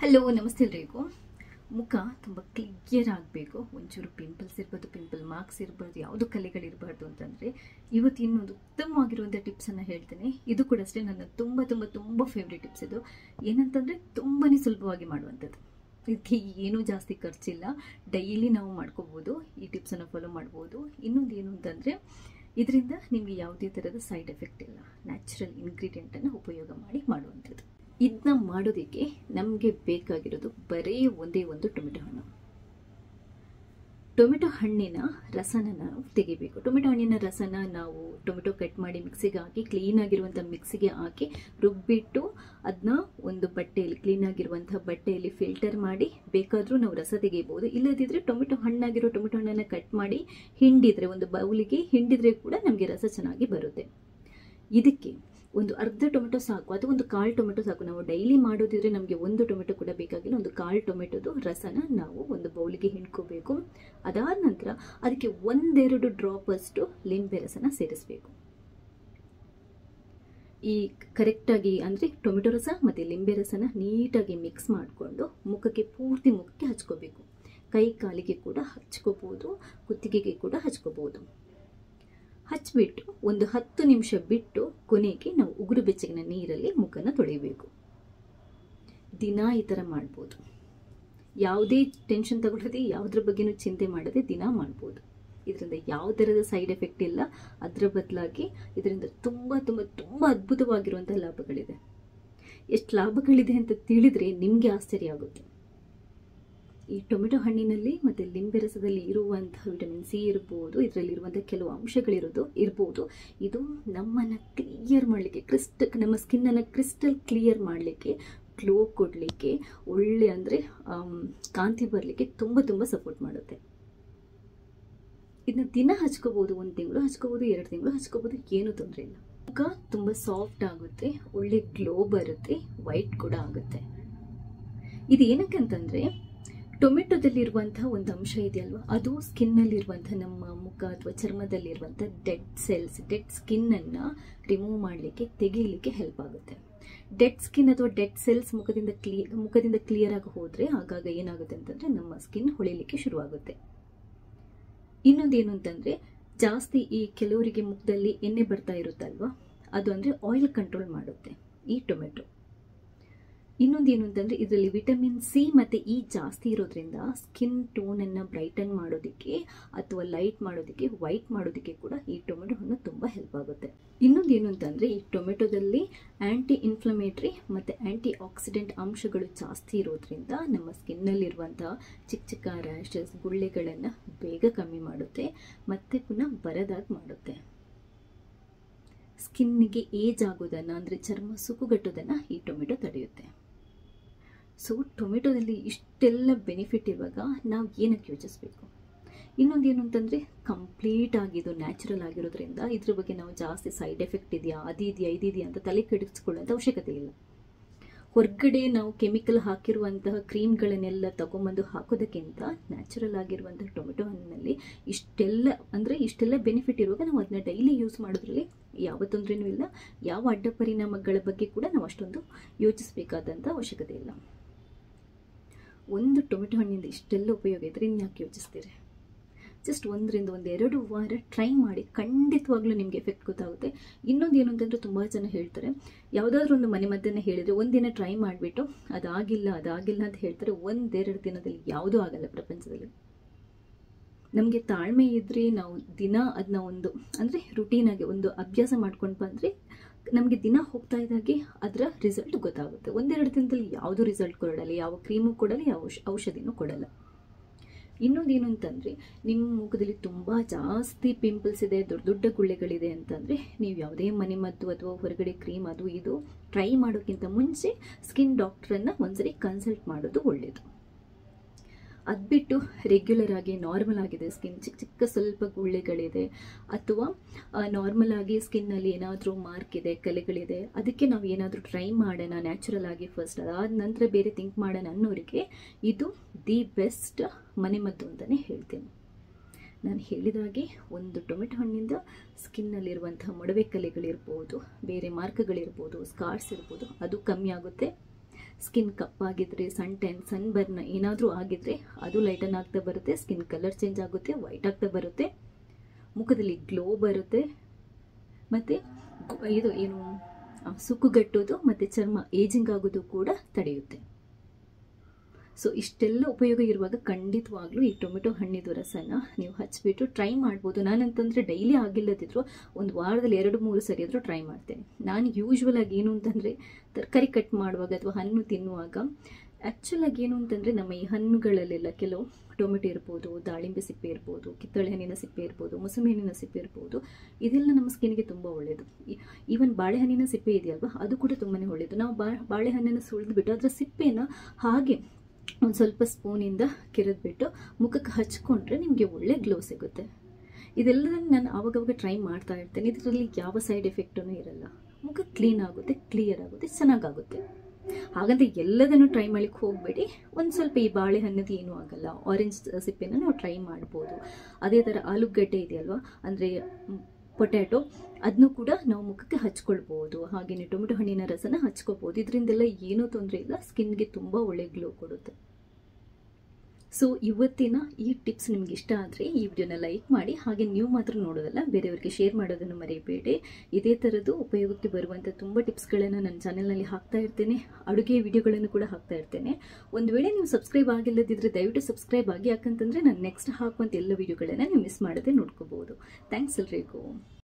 Hello ನಮಸ್ತೆ ಎಲ್ರಿಗೂ. ಮುಖ ತುಂಬ ಕ್ಲಿಯರ್ ಆಗಬೇಕು, ಒಂಚೂರು ಪಿಂಪಲ್ಸ್ ಇರ್ಬೋದು, ಪಿಂಪಲ್ ಮಾರ್ಕ್ಸ್ ಇರ್ಬೋದು, ಯಾವುದು ಕಲೆಗಳಿರಬಾರ್ದು ಅಂತಂದರೆ ಇವತ್ತು ಇನ್ನೊಂದು ಉತ್ತಮವಾಗಿರುವಂಥ ಟಿಪ್ಸನ್ನು ಹೇಳ್ತೇನೆ. ಇದು ಕೂಡ ಅಷ್ಟೇ ನನ್ನ ತುಂಬ ತುಂಬ ತುಂಬ ಫೇವ್ರೇಟ್ ಟಿಪ್ಸ್. ಇದು ಏನಂತಂದರೆ ತುಂಬಾ ಸುಲಭವಾಗಿ ಮಾಡುವಂಥದ್ದು. ಇದಕ್ಕೆ ಏನೂ ಜಾಸ್ತಿ ಖರ್ಚಿಲ್ಲ, ಡೈಲಿ ನಾವು ಮಾಡ್ಕೋಬೋದು, ಈ ಟಿಪ್ಸನ್ನು ಫಾಲೋ ಮಾಡ್ಬೋದು. ಇನ್ನೊಂದು ಏನು ಅಂತಂದರೆ ಇದರಿಂದ ನಿಮಗೆ ಯಾವುದೇ ಥರದ ಸೈಡ್ ಎಫೆಕ್ಟ್ ಇಲ್ಲ, ನ್ಯಾಚುರಲ್ ಇಂಗ್ರೀಡಿಯೆಂಟನ್ನು ಉಪಯೋಗ ಮಾಡಿ ಮಾಡುವಂಥದ್ದು. ಇದನ್ನ ಮಾಡೋದಕ್ಕೆ ನಮಗೆ ಬೇಕಾಗಿರೋದು ಬರೀ ಒಂದೇ ಒಂದು ಟೊಮೆಟೊ ಹಣ್ಣು. ಟೊಮೆಟೊ ಹಣ್ಣಿನ ರಸನ ನಾವು ತೆಗಿಬೇಕು. ಟೊಮೆಟೊ ಹಣ್ಣಿನ ರಸನ ನಾವು ಟೊಮೆಟೊ ಕಟ್ ಮಾಡಿ ಮಿಕ್ಸಿಗೆ ಹಾಕಿ, ಕ್ಲೀನಾಗಿರುವಂಥ ಮಿಕ್ಸಿಗೆ ಹಾಕಿ ರುಬ್ಬಿಟ್ಟು ಅದನ್ನ ಒಂದು ಬಟ್ಟೆಯಲ್ಲಿ, ಕ್ಲೀನಾಗಿರುವಂಥ ಬಟ್ಟೆಯಲ್ಲಿ ಫಿಲ್ಟರ್ ಮಾಡಿ ಬೇಕಾದರೂ ನಾವು ರಸ ತೆಗಿಬೋದು. ಇಲ್ಲದಿದ್ದರೆ ಟೊಮೆಟೊ ಹಣ್ಣನ್ನು ಕಟ್ ಮಾಡಿ ಹಿಂಡಿದರೆ, ಒಂದು ಬೌಲಿಗೆ ಹಿಂಡಿದರೆ ಕೂಡ ನಮಗೆ ರಸ ಚೆನ್ನಾಗಿ ಬರುತ್ತೆ. ಇದಕ್ಕೆ ಒಂದು ಅರ್ಧ ಟೊಮೆಟೊ ಸಾಕು, ಅಥವಾ ಒಂದು ಕಾಲು ಟೊಮೆಟೊ ಸಾಕು. ನಾವು ಡೈಲಿ ಮಾಡೋದಿದ್ರೆ ನಮಗೆ ಒಂದು ಟೊಮೆಟೊ ಕೂಡ ಬೇಕಾಗಿಲ್ಲ. ಒಂದು ಕಾಲು ಟೊಮೆಟೊದು ರಸನ ನಾವು ಒಂದು ಬೌಲಿಗೆ ಹಿಂಡ್ಕೋಬೇಕು. ಅದಾದ ನಂತರ ಅದಕ್ಕೆ ಒಂದೆರಡು ಡ್ರಾಪ್ ಅಷ್ಟು ಲಿಂಬೆ ರಸನ ಸೇರಿಸಬೇಕು. ಈ ಕರೆಕ್ಟಾಗಿ ಅಂದರೆ ಟೊಮೆಟೊ ರಸ ಮತ್ತು ಲಿಂಬೆ ರಸನ ನೀಟಾಗಿ ಮಿಕ್ಸ್ ಮಾಡಿಕೊಂಡು ಪೂರ್ತಿ ಮುಖಕ್ಕೆ ಹಚ್ಕೋಬೇಕು. ಕೈ ಕಾಲಿಗೆ ಕೂಡ ಹಚ್ಕೋಬೋದು, ಕುತ್ತಿಗೆಗೆ ಕೂಡ ಹಚ್ಕೋಬೋದು. ಹಚ್ಚಿಬಿಟ್ಟು ಒಂದು 10 ನಿಮಿಷ ಬಿಟ್ಟು ಕೊನೆಗೆ ನಾವು ಉಗುರು ಬೆಚ್ಚಗಿನ ನೀರಲ್ಲಿ ಮುಖನ ತೊಳಿಬೇಕು. ದಿನ ಈ ಥರ ಮಾಡ್ಬೋದು. ಯಾವುದೇ ಟೆನ್ಷನ್ ತಗೊಳ್ಳದೆ, ಯಾವುದ್ರ ಬಗ್ಗೆನೂ ಚಿಂತೆ ಮಾಡದೆ ದಿನ ಮಾಡ್ಬೋದು. ಇದರಿಂದ ಯಾವ ಥರದ ಸೈಡ್ ಎಫೆಕ್ಟ್ ಇಲ್ಲ. ಅದರ ಬದಲಾಗಿ ಇದರಿಂದ ತುಂಬ ತುಂಬ ತುಂಬ ಅದ್ಭುತವಾಗಿರುವಂಥ ಲಾಭಗಳಿದೆ. ಎಷ್ಟು ಲಾಭಗಳಿದೆ ಅಂತ ತಿಳಿದ್ರೆ ನಿಮಗೆ ಆಶ್ಚರ್ಯ ಆಗುತ್ತೆ. ಈ ಟೊಮೆಟೊ ಹಣ್ಣಿನಲ್ಲಿ ಮತ್ತು ಲಿಂಬೆ ರಸದಲ್ಲಿ ಇರುವಂತಹ ವಿಟಮಿನ್ ಸಿ ಇರ್ಬೋದು, ಇದರಲ್ಲಿರುವಂಥ ಕೆಲವು ಇರ್ಬೋದು. ಇದು ನಮ್ಮನ್ನು ಕ್ಲಿಯರ್ ಮಾಡಲಿಕ್ಕೆ, ನಮ್ಮ ಸ್ಕಿನ್ನನ್ನು ಕ್ರಿಸ್ಟಲ್ ಕ್ಲಿಯರ್ ಮಾಡಲಿಕ್ಕೆ, ಗ್ಲೋ ಕೊಡಲಿಕ್ಕೆ, ಒಳ್ಳೆ ಅಂದರೆ ಕಾಂತಿ ಬರಲಿಕ್ಕೆ ತುಂಬ ತುಂಬ ಸಪೋರ್ಟ್ ಮಾಡುತ್ತೆ. ಇದನ್ನ ದಿನ ಹಚ್ಕೋಬೋದು, 1 ತಿಂಗಳು ಹಚ್ಕೋಬೋದು, 2 ತಿಂಗಳು ಹಚ್ಕೋಬೋದು, ಏನೂ ತೊಂದರೆ ಇಲ್ಲ. ಮುಖ ತುಂಬ ಸಾಫ್ಟ್ ಆಗುತ್ತೆ, ಒಳ್ಳೆ ಗ್ಲೋ ಬರುತ್ತೆ, ವೈಟ್ ಕೂಡ ಆಗುತ್ತೆ. ಇದು ಏನಕ್ಕಂತಂದರೆ ಟೊಮೆಟೊದಲ್ಲಿರುವಂಥ ಒಂದು ಅಂಶ ಇದೆಯಲ್ವ, ಅದು ಸ್ಕಿನ್ನಲ್ಲಿರುವಂಥ ನಮ್ಮ ಮುಖ ಅಥವಾ ಚರ್ಮದಲ್ಲಿರುವಂಥ ಡೆಡ್ ಸ್ಕಿನ್ನನ್ನು ರಿಮೂವ್ ಮಾಡಲಿಕ್ಕೆ, ತೆಗೀಲಿಕ್ಕೆ ಹೆಲ್ಪ್ ಆಗುತ್ತೆ. ಡೆಡ್ ಸ್ಕಿನ್ ಅಥವಾ ಡೆಡ್ ಸೆಲ್ಸ್ ಮುಖದಿಂದ ಕ್ಲಿಯರ್ ಆಗಿ ಹೋದರೆ ಆಗಾಗ ಏನಾಗುತ್ತೆ ಅಂತಂದರೆ ನಮ್ಮ ಸ್ಕಿನ್ ಹೊಳಿಲಿಕ್ಕೆ ಶುರುವಾಗುತ್ತೆ. ಇನ್ನೊಂದೇನು ಅಂತಂದರೆ ಜಾಸ್ತಿ ಈ ಕೆಲವರಿಗೆ ಮುಖದಲ್ಲಿ ಎಣ್ಣೆ ಬರ್ತಾ ಇರುತ್ತಲ್ವ, ಅದು ಅಂದರೆ ಆಯಿಲ್ ಕಂಟ್ರೋಲ್ ಮಾಡುತ್ತೆ ಈ ಟೊಮೆಟೊ. ಇನ್ನೊಂದೇನು ಅಂತಂದರೆ ಇದರಲ್ಲಿ ವಿಟಮಿನ್ ಸಿ ಮತ್ತು ಇ ಜಾಸ್ತಿ ಇರೋದ್ರಿಂದ ಸ್ಕಿನ್ ಟೋನನ್ನು ಬ್ರೈಟನ್ ಮಾಡೋದಕ್ಕೆ ಅಥವಾ ಲೈಟ್ ಮಾಡೋದಕ್ಕೆ, ವೈಟ್ ಮಾಡೋದಕ್ಕೆ ಕೂಡ ಈ ಟೊಮೆಟೊ ಹಣ್ಣು ತುಂಬ ಹೆಲ್ಪ್ ಆಗುತ್ತೆ. ಇನ್ನೊಂದೇನು ಅಂತಂದರೆ ಈ ಟೊಮೆಟೊದಲ್ಲಿ ಆ್ಯಂಟಿ ಇನ್ಫ್ಲಮೇಟ್ರಿ ಮತ್ತು ಆ್ಯಂಟಿ ಆಕ್ಸಿಡೆಂಟ್ ಅಂಶಗಳು ಜಾಸ್ತಿ ಇರೋದ್ರಿಂದ ನಮ್ಮ ಸ್ಕಿನ್ನಲ್ಲಿರುವಂಥ ಚಿಕ್ಕ ಚಿಕ್ಕ ರ್ಯಾಷಸ್, ಗುಳ್ಳೆಗಳನ್ನು ಬೇಗ ಕಮ್ಮಿ ಮಾಡುತ್ತೆ, ಮತ್ತೆ ಪುನಃ ಬರದಾಗಿ ಮಾಡುತ್ತೆ. ಸ್ಕಿನ್ನಿಗೆ ಏಜ್ ಆಗೋದನ್ನು, ಅಂದರೆ ಚರ್ಮ ಸುಕ್ಕುಗಟ್ಟೋದನ್ನು ಈ ಟೊಮೆಟೊ ತಡೆಯುತ್ತೆ. ಸೊ ಟೊಮೆಟೊದಲ್ಲಿ ಇಷ್ಟೆಲ್ಲ ಬೆನಿಫಿಟ್ ಇರುವಾಗ ನಾವು ಏನಕ್ಕೆ ಯೋಚಿಸಬೇಕು? ಇನ್ನೊಂದೇನು ಅಂತಂದರೆ ಕಂಪ್ಲೀಟ್ ಆಗಿದ್ದು ನ್ಯಾಚುರಲ್ ಆಗಿರೋದ್ರಿಂದ ಇದ್ರ ಬಗ್ಗೆ ನಾವು ಜಾಸ್ತಿ ಸೈಡ್ ಎಫೆಕ್ಟ್ ಇದೆಯಾ, ಇದಿದೆಯಾ ಅಂತ ತಲೆ ಕೆಡಿಸ್ಕೊಳ್ಳೋಂಥ ಅವಶ್ಯಕತೆ ಇಲ್ಲ. ಹೊರಗಡೆ ನಾವು ಕೆಮಿಕಲ್ ಹಾಕಿರುವಂತಹ ಕ್ರೀಮ್ಗಳನ್ನೆಲ್ಲ ತಗೊಂಬಂದು ಹಾಕೋದಕ್ಕಿಂತ ನ್ಯಾಚುರಲ್ ಆಗಿರುವಂತಹ ಟೊಮೆಟೊ ಹಣ್ಣಿನಲ್ಲಿ ಇಷ್ಟೆಲ್ಲ ಬೆನಿಫಿಟ್ ಇರುವಾಗ ನಾವು ಅದನ್ನ ಡೈಲಿ ಯೂಸ್ ಮಾಡೋದ್ರಲ್ಲಿ ಯಾವ ತೊಂದರೆನೂ ಇಲ್ಲ. ಯಾವ ಅಡ್ಡ ಪರಿಣಾಮಗಳ ಬಗ್ಗೆ ಕೂಡ ನಾವು ಅಷ್ಟೊಂದು ಯೋಚಿಸಬೇಕಾದಂಥ ಅವಶ್ಯಕತೆ ಇಲ್ಲ. ಒಂದು ಟೊಮೆಟೊ ಹಣ್ಣಿಂದ ಇಷ್ಟೆಲ್ಲ ಉಪಯೋಗ ಇದ್ದರೆ ಇನ್ಯಾಕೆ ಯೋಚಿಸ್ತೀರಿ? ಜಸ್ಟ್ 1 ರಿಂದ 2 ವಾರ ಟ್ರೈ ಮಾಡಿ, ಖಂಡಿತವಾಗ್ಲೂ ನಿಮಗೆ ಎಫೆಕ್ಟ್ ಗೊತ್ತಾಗುತ್ತೆ. ಇನ್ನೊಂದು ಏನು ಅಂತಂದರೆ ತುಂಬ ಜನ ಹೇಳ್ತಾರೆ, ಯಾವುದಾದ್ರೂ ಒಂದು ಮನೆಮದ್ದನ್ನು ಹೇಳಿದರೆ ಒಂದಿನ ಟ್ರೈ ಮಾಡಿಬಿಟ್ಟು ಅದಾಗಿಲ್ಲ ಅಂತ ಹೇಳ್ತಾರೆ. 1-2 ದಿನದಲ್ಲಿ ಯಾವುದೂ ಆಗಲ್ಲ ಪ್ರಪಂಚದಲ್ಲಿ. ನಮಗೆ ತಾಳ್ಮೆ ಇದ್ದರೆ ನಾವು ದಿನ ಅದನ್ನ ಒಂದು ಅಂದರೆ ರುಟೀನಾಗಿ ಒಂದು ಅಭ್ಯಾಸ ಮಾಡ್ಕೊಂಡು ಬಂದರೆ ನಮಗೆ ದಿನ ಹೋಗ್ತಾ ಇದ್ದಾಗೆ ಅದರ ರಿಸಲ್ಟ್ ಗೊತ್ತಾಗುತ್ತೆ. 1-2 ದಿನದಲ್ಲಿ ಯಾವುದೂ ರಿಸಲ್ಟ್ ಕೊಡಲ್ಲ, ಯಾವ ಕ್ರೀಮು ಕೊಡಲ್ಲ, ಯಾವ ಔಷಧಿನೂ ಕೊಡಲ್ಲ. ಇನ್ನೊಂದೇನು ಅಂತಂದರೆ ನಿಮ್ಮ ಮುಖದಲ್ಲಿ ತುಂಬ ಜಾಸ್ತಿ ಪಿಂಪಲ್ಸ್ ಇದೆ, ದೊಡ್ಡ ಗುಳ್ಳೆಗಳಿದೆ ಅಂತಂದರೆ ನೀವು ಯಾವುದೇ ಮನೆಮದ್ದು ಅಥವಾ ಹೊರಗಡೆ ಕ್ರೀಮ್ ಅದು ಇದು ಟ್ರೈ ಮಾಡೋಕ್ಕಿಂತ ಮುಂಚೆ ಸ್ಕಿನ್ ಡಾಕ್ಟ್ರನ್ನು ಒಂದ್ಸರಿ ಕನ್ಸಲ್ಟ್ ಮಾಡೋದು ಒಳ್ಳೆಯದು. ಅದು ಬಿಟ್ಟು ರೆಗ್ಯುಲರ್ ಆಗಿ ನಾರ್ಮಲ್ ಆಗಿದೆ ಸ್ಕಿನ್, ಚಿಕ್ಕ ಸ್ವಲ್ಪ ಗುಳ್ಳೆಗಳಿದೆ ಅಥವಾ ನಾರ್ಮಲ್ ಆಗಿ ಸ್ಕಿನ್ನಲ್ಲಿ ಏನಾದರೂ ಮಾರ್ಕ್ ಇದೆ, ಕಲೆಗಳಿದೆ, ಅದಕ್ಕೆ ನಾವು ಏನಾದರೂ ಟ್ರೈ ಮಾಡೋಣ ನ್ಯಾಚುರಲ್ ಆಗಿ ಫಸ್ಟ್, ಅದಾದ ನಂತರ ಬೇರೆ ಥಿಂಕ್ ಮಾಡೋಣ ಅನ್ನೋರಿಗೆ ಇದು ದಿ ಬೆಸ್ಟ್ ಮನೆಮದ್ದು ಅಂತಲೇ ಹೇಳ್ತೀನಿ. ನಾನು ಹೇಳಿದಾಗೆ ಒಂದು ಟೊಮೆಟೊ ಹಣ್ಣಿಂದ ಸ್ಕಿನ್ನಲ್ಲಿರುವಂಥ ಮೊಡವೆ ಕಲೆಗಳಿರ್ಬೋದು, ಬೇರೆ ಮಾರ್ಕ್ಗಳಿರ್ಬೋದು, ಸ್ಕಾರ್ಸ್ ಇರ್ಬೋದು, ಅದು ಕಮ್ಮಿ ಆಗುತ್ತೆ. ಸ್ಕಿನ್ ಕಪ್ಪಾಗಿದ್ರೆ, ಸನ್ ಬರ್ನ್ ಏನಾದರೂ ಆಗಿದ್ರೆ ಅದು ಲೈಟನ್ ಆಗ್ತಾ ಬರುತ್ತೆ, ಸ್ಕಿನ್ ಕಲರ್ ಚೇಂಜ್ ಆಗುತ್ತೆ, ವೈಟ್ ಆಗ್ತಾ ಬರುತ್ತೆ, ಮುಖದಲ್ಲಿ ಗ್ಲೋ ಬರುತ್ತೆ, ಮತ್ತು ಇದು ಏನು ಸುಕ್ಕುಗಟ್ಟೋದು ಮತ್ತು ಚರ್ಮ ಏಜಿಂಗ್ ಆಗೋದು ಕೂಡ ತಡೆಯುತ್ತೆ. ಸೊ ಇಷ್ಟೆಲ್ಲ ಉಪಯೋಗ ಇರುವಾಗ ಖಂಡಿತವಾಗ್ಲೂ ಈ ಟೊಮೆಟೊ ಹಣ್ಣಿದು ರಸನ ನೀವು ಹಚ್ಬಿಟ್ಟು ಟ್ರೈ ಮಾಡ್ಬೋದು. ನಾನಂತಂದರೆ ಡೈಲಿ ಆಗಿಲ್ಲದಿದ್ರು ಒಂದು ವಾರದಲ್ಲಿ 2-3 ಸರಿ ಆದರೂ ಟ್ರೈ ಮಾಡ್ತೇನೆ. ನಾನು ಯೂಶ್ವಲ್ ಆಗಿ ಏನು ಅಂತಂದರೆ ತರಕಾರಿ ಕಟ್ ಮಾಡುವಾಗ ಅಥವಾ ಹಣ್ಣು ತಿನ್ನುವಾಗ ಆ್ಯಕ್ಚುಲಾಗಿ ಏನು ಅಂತಂದರೆ ನಮ್ಮ ಈ ಹಣ್ಣುಗಳಲ್ಲೆಲ್ಲ ಕೆಲವು ಟೊಮೆಟೊ ಇರ್ಬೋದು, ದಾಳಿಂಬೆ ಸಿಪ್ಪೆ ಇರ್ಬೋದು, ಕಿತ್ತಳೆ ಹಣ್ಣಿನ ಸಿಪ್ಪೆ ಇರ್ಬೋದು, ಮೂಸಂಬಿ ಹಣ್ಣಿನ ಸಿಪ್ಪೆ ಇರ್ಬೋದು, ಇದೆಲ್ಲ ನಮ್ಮ ಸ್ಕಿನ್ಗೆ ತುಂಬ ಒಳ್ಳೆಯದು. ಈವನ್ ಬಾಳೆಹಣ್ಣಿನ ಸಿಪ್ಪೆ ಇದೆಯಲ್ವ, ಅದು ಕೂಡ ತುಂಬಾ ಒಳ್ಳೆಯದು. ನಾವು ಬಾಳೆಹಣ್ಣನ್ನು ಸುಳಿದ್ಬಿಟ್ಟು ಅದರ ಸಿಪ್ಪೆನ ಹಾಗೆ ಒಂದು ಸ್ವಲ್ಪ ಸ್ಪೂನಿಂದ ಕೆರೆದ್ಬಿಟ್ಟು ಮುಖಕ್ಕೆ ಹಚ್ಕೊಂಡ್ರೆ ನಿಮಗೆ ಒಳ್ಳೆ ಗ್ಲೋ ಸಿಗುತ್ತೆ. ಇದೆಲ್ಲದನ್ನು ನಾನು ಆವಾಗವಾಗ ಟ್ರೈ ಮಾಡ್ತಾ ಇರ್ತೇನೆ. ಇದರಲ್ಲಿ ಯಾವ ಸೈಡ್ ಎಫೆಕ್ಟೂ ಇರಲ್ಲ. ಮುಖ ಕ್ಲೀನ್ ಆಗುತ್ತೆ, ಕ್ಲಿಯರ್ ಆಗುತ್ತೆ, ಚೆನ್ನಾಗಾಗುತ್ತೆ. ಹಾಗಂತ ಎಲ್ಲದನ್ನು ಟ್ರೈ ಮಾಡ್ಲಿಕ್ಕೆ ಹೋಗಬೇಡಿ. ಒಂದು ಸ್ವಲ್ಪ ಈ ಬಾಳೆಹಣ್ಣದು ಏನೂ ಆಗಲ್ಲ, ಆರೆಂಜ್ ಸಿಪ್ಪೆನ ನಾವು ಟ್ರೈ ಮಾಡ್ಬೋದು. ಅದೇ ಥರ ಆಲೂಗಡ್ಡೆ ಇದೆಯಲ್ವ, ಅಂದರೆ ಪೊಟ್ಯಾಟೊ, ಅದನ್ನು ಕೂಡ ನಾವು ಮುಖಕ್ಕೆ ಹಚ್ಕೊಳ್ಬೋದು. ಹಾಗೆಯೇ ಟೊಮೆಟೊ ಹಣ್ಣಿನ ರಸನ ಹಚ್ಕೋಬೋದು. ಇದರಿಂದೆಲ್ಲ ಏನೂ ತೊಂದರೆ ಇಲ್ಲ, ಸ್ಕಿನ್ಗೆ ತುಂಬ ಒಳ್ಳೆ ಗ್ಲೋ ಕೊಡುತ್ತೆ. ಸೊ ಇವತ್ತಿನ ಈ ಟಿಪ್ಸ್ ನಿಮ್ಗೆ ಇಷ್ಟ ಆದರೆ ಈ ವಿಡಿಯೋನ ಲೈಕ್ ಮಾಡಿ. ಹಾಗೆ ನೀವು ಮಾತ್ರ ನೋಡೋದಲ್ಲ, ಬೇರೆಯವರಿಗೆ ಶೇರ್ ಮಾಡೋದನ್ನು ಮರೆಯಬೇಡಿ. ಇದೇ ಥರದ್ದು ಉಪಯೋಗಕ್ಕೆ ಬರುವಂಥ ತುಂಬ ಟಿಪ್ಸ್ಗಳನ್ನು ನನ್ನ ಚಾನೆಲ್ನಲ್ಲಿ ಹಾಕ್ತಾ ಇರ್ತೇನೆ. ಅಡುಗೆ ವಿಡಿಯೋಗಳನ್ನು ಕೂಡ ಹಾಕ್ತಾ ಇರ್ತೇನೆ. ಒಂದು ವೇಳೆ ನೀವು ಸಬ್ಸ್ಕ್ರೈಬ್ ಆಗಿಲ್ಲದಿದ್ದರೆ ದಯವಿಟ್ಟು ಸಬ್ಸ್ಕ್ರೈಬ್ ಆಗಿ, ಯಾಕಂತಂದರೆ ನಾನು ನೆಕ್ಸ್ಟ್ ಹಾಕುವಂಥ ಎಲ್ಲ ವಿಡಿಯೋಗಳನ್ನು ನೀವು ಮಿಸ್ ಮಾಡದೆ ನೋಡ್ಕೋಬೋದು. ಥ್ಯಾಂಕ್ಸ್ ಎಲ್ರಿಗೂ.